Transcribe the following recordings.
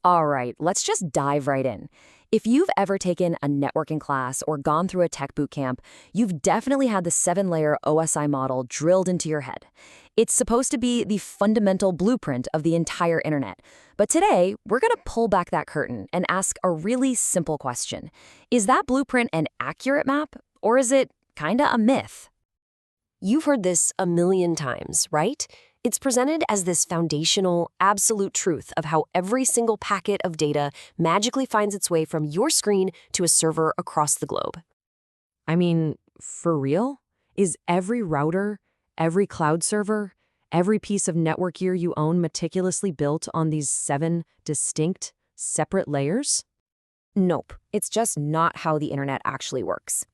All right, let's just dive right in. If you've ever taken a networking class or gone through a tech boot camp, you've definitely had the 7-layer OSI model drilled into your head. It's supposed to be the fundamental blueprint of the entire internet. But today, we're going to pull back that curtain and ask a really simple question. Is that blueprint an accurate map, or is it kinda a myth? You've heard this a million times, right? It's presented as this foundational, absolute truth of how every single packet of data magically finds its way from your screen to a server across the globe. I mean, for real? Is every router, every cloud server, every piece of network gear you own meticulously built on these 7 distinct, separate layers? Nope, it's just not how the internet actually works.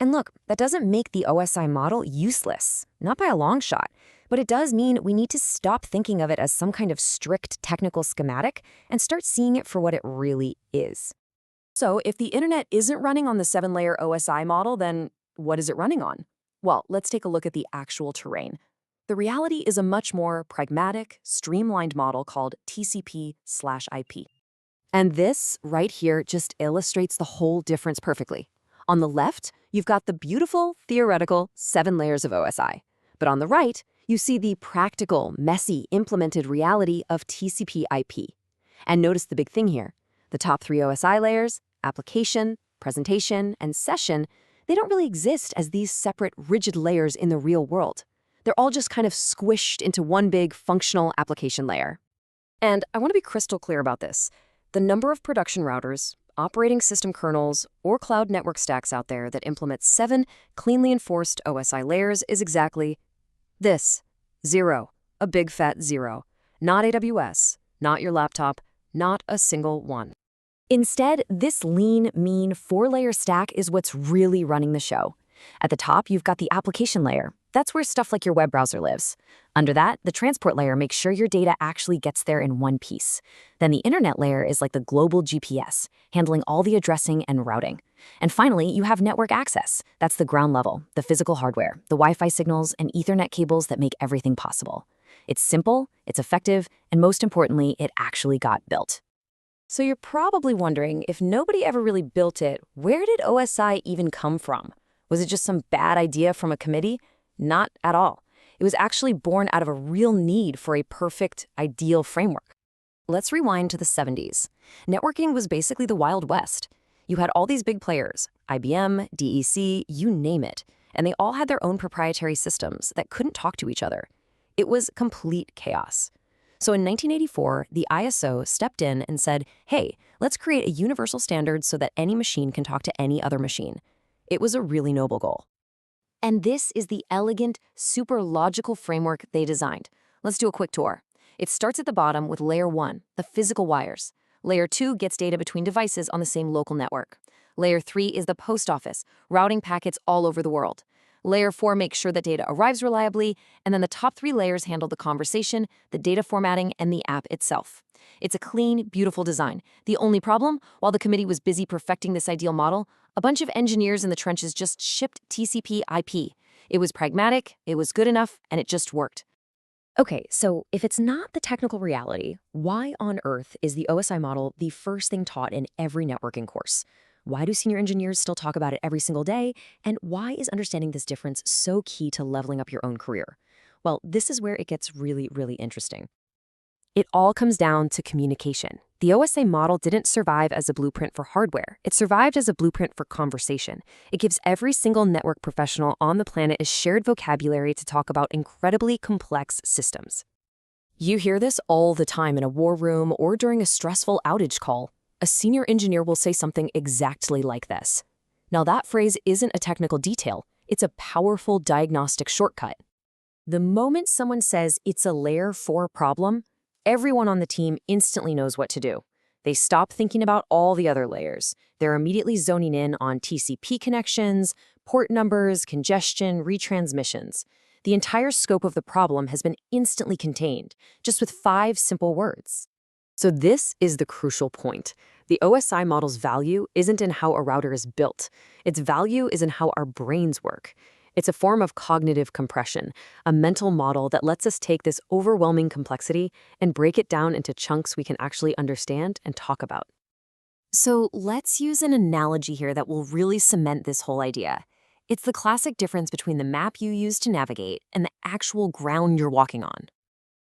And look, that doesn't make the OSI model useless, not by a long shot, but it does mean we need to stop thinking of it as some kind of strict technical schematic and start seeing it for what it really is. So if the internet isn't running on the 7-layer OSI model, then what is it running on? Well, let's take a look at the actual terrain. The reality is a much more pragmatic, streamlined model called TCP/IP. And this right here just illustrates the whole difference perfectly. On the left, you've got the beautiful, theoretical 7 layers of OSI. But on the right, you see the practical, messy, implemented reality of TCP/IP. And notice the big thing here. The top 3 OSI layers, application, presentation, and session, they don't really exist as these separate, rigid layers in the real world. They're all just kind of squished into one big functional application layer. And I want to be crystal clear about this. The number of production routers, operating system kernels, or cloud network stacks out there that implement 7 cleanly enforced OSI layers is exactly this. 0. A big fat 0. Not AWS, not your laptop, not a single one. Instead, this lean, mean 4-layer stack is what's really running the show. At the top, you've got the application layer. That's where stuff like your web browser lives. Under that, the transport layer makes sure your data actually gets there in one piece. Then the internet layer is like the global GPS, handling all the addressing and routing. And finally, you have network access. That's the ground level, the physical hardware, the Wi-Fi signals, and Ethernet cables that make everything possible. It's simple, it's effective, and most importantly, it actually got built. So you're probably wondering, if nobody ever really built it, where did OSI even come from? Was it just some bad idea from a committee? Not at all. It was actually born out of a real need for a perfect, ideal framework. Let's rewind to the 70s. Networking was basically the Wild West. You had all these big players, IBM, DEC, you name it, and they all had their own proprietary systems that couldn't talk to each other. It was complete chaos. So in 1984, the ISO stepped in and said, hey, let's create a universal standard so that any machine can talk to any other machine. It was a really noble goal. And this is the elegant, super logical framework they designed. Let's do a quick tour. It starts at the bottom with layer 1, the physical wires. Layer 2 gets data between devices on the same local network. Layer 3 is the post office, routing packets all over the world. Layer 4 makes sure that data arrives reliably, and then the top 3 layers handle the conversation, the data formatting, and the app itself. It's a clean, beautiful design. The only problem, while the committee was busy perfecting this ideal model, a bunch of engineers in the trenches just shipped TCP/IP. It was pragmatic, it was good enough, and it just worked. Okay, so if it's not the technical reality, why on earth is the OSI model the first thing taught in every networking course? Why do senior engineers still talk about it every single day? And why is understanding this difference so key to leveling up your own career? Well, this is where it gets really, really interesting. It all comes down to communication. The OSI model didn't survive as a blueprint for hardware. It survived as a blueprint for conversation. It gives every single network professional on the planet a shared vocabulary to talk about incredibly complex systems. You hear this all the time in a war room or during a stressful outage call. A senior engineer will say something exactly like this. Now, that phrase isn't a technical detail. It's a powerful diagnostic shortcut. The moment someone says it's a layer 4 problem, everyone on the team instantly knows what to do. They stop thinking about all the other layers. They're immediately zoning in on TCP connections, port numbers, congestion, retransmissions. The entire scope of the problem has been instantly contained, just with 5 simple words. So this is the crucial point. The OSI model's value isn't in how a router is built. Its value is in how our brains work. It's a form of cognitive compression, a mental model that lets us take this overwhelming complexity and break it down into chunks we can actually understand and talk about. So let's use an analogy here that will really cement this whole idea. It's the classic difference between the map you use to navigate and the actual ground you're walking on.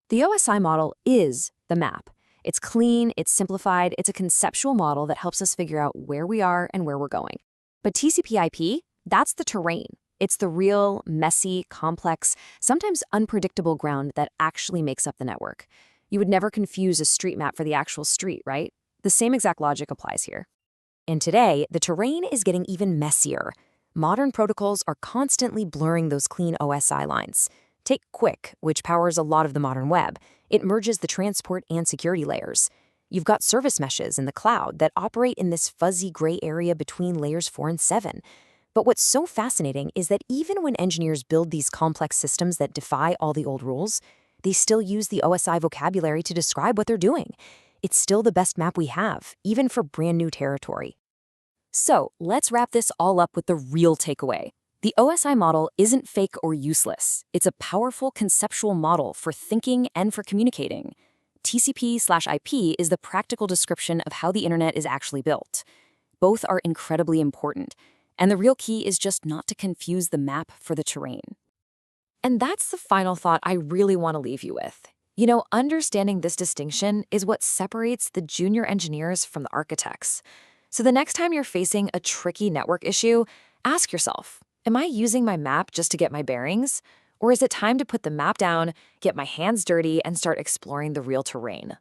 The OSI model is the map. It's clean, it's simplified, it's a conceptual model that helps us figure out where we are and where we're going. But TCP/IP, that's the terrain. It's the real, messy, complex, sometimes unpredictable ground that actually makes up the network. You would never confuse a street map for the actual street, right? The same exact logic applies here. And today, the terrain is getting even messier. Modern protocols are constantly blurring those clean OSI lines. Take Quick, which powers a lot of the modern web. It merges the transport and security layers. You've got service meshes in the cloud that operate in this fuzzy gray area between layers 4 and 7. But what's so fascinating is that even when engineers build these complex systems that defy all the old rules, they still use the OSI vocabulary to describe what they're doing. It's still the best map we have, even for brand new territory. So let's wrap this all up with the real takeaway. The OSI model isn't fake or useless. It's a powerful conceptual model for thinking and for communicating. TCP/IP is the practical description of how the internet is actually built. Both are incredibly important, and the real key is just not to confuse the map for the terrain. And that's the final thought I really want to leave you with. You know, understanding this distinction is what separates the junior engineers from the architects. So the next time you're facing a tricky network issue, ask yourself, am I using my map just to get my bearings? Or is it time to put the map down, get my hands dirty, and start exploring the real terrain?